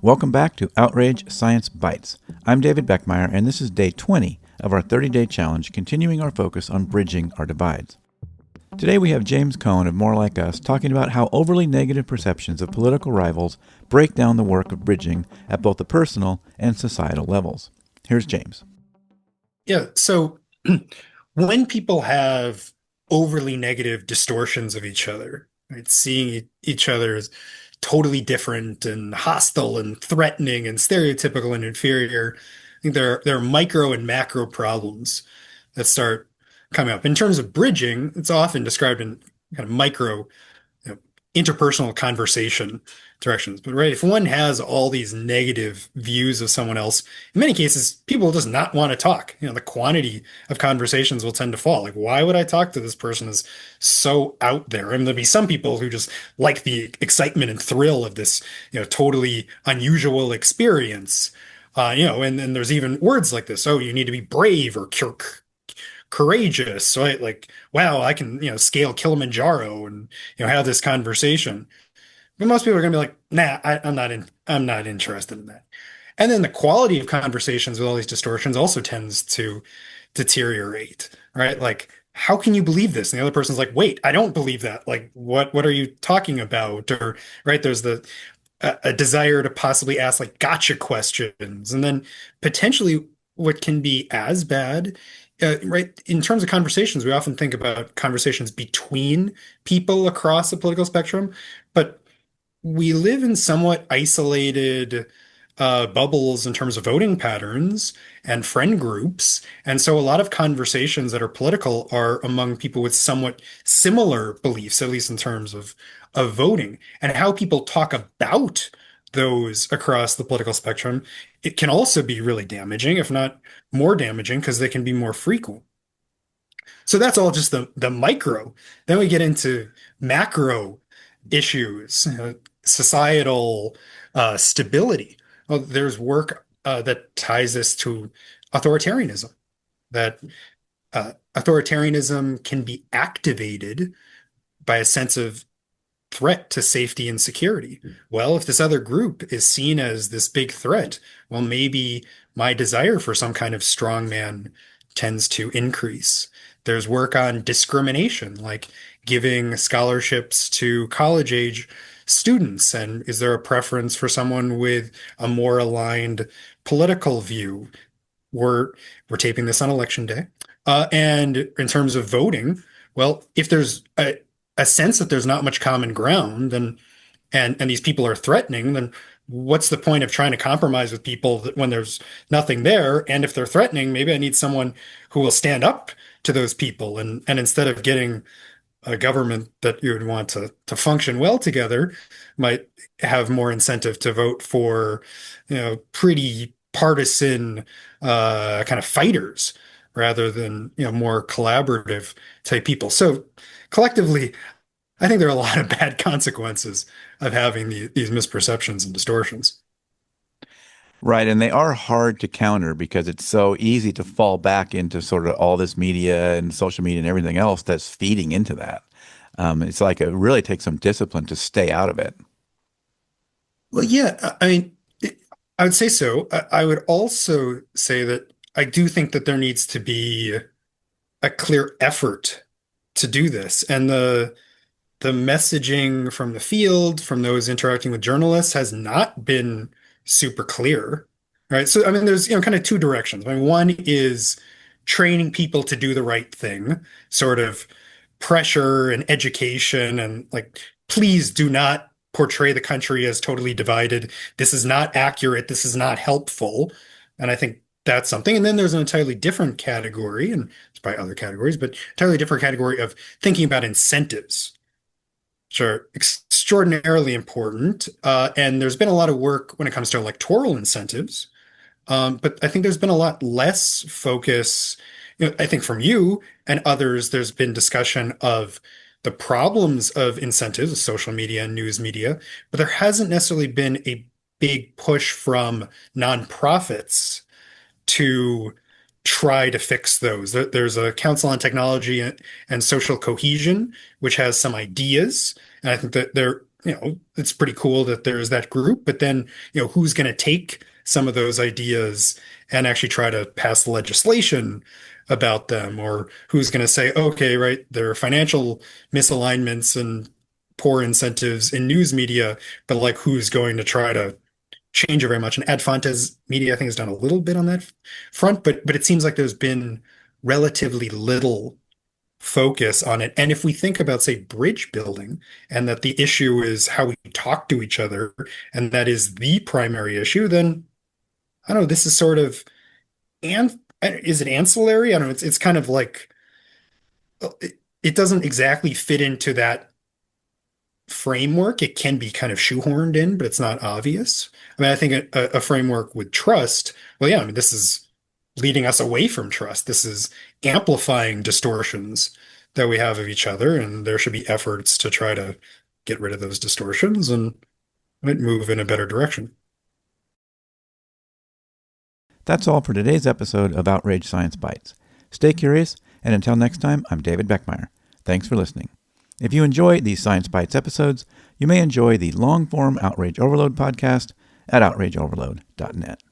Welcome back to Outrage Science Bites. I'm David Beckmeyer, and this is day 20 of our 30-day challenge, continuing our focus on bridging our divides. Today we have James Cohn of More Like Us talking about how overly negative perceptions of political rivals break down the work of bridging at both the personal and societal levels. Here's James. Yeah, so when people have overly negative distortions of each other, right, seeing each other as totally different and hostile and threatening and stereotypical and inferior, I think there are micro and macro problems that start coming up. In terms of bridging, it's often described in kind of micro, you know, interpersonal conversation directions. But right, if one has all these negative views of someone else, in many cases, people will just not want to talk. The quantity of conversations will tend to fall. Like, why would I talk to this person is so out there? I mean, there'll be some people who just like the excitement and thrill of this, totally unusual experience. And there's even words like this. Oh, you need to be brave or courageous, right? Like, wow, I can, scale Kilimanjaro and, have this conversation. But most people are going to be like, nah, I'm not interested in that. And then the quality of conversations with all these distortions also tends to deteriorate, right? Like, how can you believe this? And the other person's like, wait, I don't believe that. Like, what are you talking about? Or, right, there's a desire to possibly ask like gotcha questions. And then potentially what can be as bad, right? In terms of conversations, we often think about conversations between people across the political spectrum, but we live in somewhat isolated bubbles in terms of voting patterns and friend groups. And so a lot of conversations that are political are among people with somewhat similar beliefs, at least in terms of voting. And how people talk about those across the political spectrum, it can also be really damaging, if not more damaging, because they can be more frequent. So that's all just the micro. Then we get into macro issues, societal stability. Well, there's work that ties this to authoritarianism, that authoritarianism can be activated by a sense of threat to safety and security. Well, if this other group is seen as this big threat, well, maybe my desire for some kind of strongman tends to increase. There's work on discrimination, like giving scholarships to college age students. And is there a preference for someone with a more aligned political view? We're we're taping this on election day. And in terms of voting, well, if there's a sense that there's not much common ground, and these people are threatening, then what's the point of trying to compromise with people when there's nothing there? And if they're threatening, maybe I need someone who will stand up to those people. And instead of getting a government that you would want to function well together, might have more incentive to vote for, pretty partisan kind of fighters rather than, more collaborative type people. So collectively, I think there are a lot of bad consequences of having these misperceptions and distortions. Right, and they are hard to counter because it's so easy to fall back into sort of all this media and social media and everything else that's feeding into that. It's like it really takes some discipline to stay out of it. Well, yeah, I mean, I would say so. I would also say that I do think that there needs to be a clear effort to do this. And the messaging from the field, from those interacting with journalists, has not been super clear, right? So, I mean, there's, kind of two directions. I mean, one is training people to do the right thing, sort of pressure and education, and like, please do not portray the country as totally divided. This is not accurate. This is not helpful. And I think that's something. And then there's an entirely different category, and it's probably other categories, but entirely different category of thinking about incentives, which are extraordinarily important. And there's been a lot of work when it comes to electoral incentives. But I think there's been a lot less focus, I think from you and others, there's been discussion of the problems of incentives, social media and news media, but there hasn't necessarily been a big push from nonprofits to try to fix those. There's a Council on Technology and Social Cohesion, which has some ideas, and I think that they're it's pretty cool that there's that group, but then, who's going to take some of those ideas and actually try to pass legislation about them, or who's going to say, okay, right, there are financial misalignments and poor incentives in news media, but like who's going to try to change it very much? And Ad Fontes Media, I think, has done a little bit on that front, but it seems like there's been relatively little focus on it. And if we think about, say, bridge building, and that the issue is how we talk to each other, and that is the primary issue, then I don't know, this is sort of, and is it ancillary? I don't know. It's kind of like it doesn't exactly fit into that framework. It can be kind of shoehorned in, but it's not obvious. I mean, I think a framework with trust, well, yeah, I mean, this is leading us away from trust. This is amplifying distortions that we have of each other, and there should be efforts to try to get rid of those distortions and move in a better direction. That's all for today's episode of Outrage Science Bites. Stay curious, and until next time, I'm David Beckmeyer. Thanks for listening. If you enjoy these Science Bites episodes, you may enjoy the long-form Outrage Overload podcast at outrageoverload.net.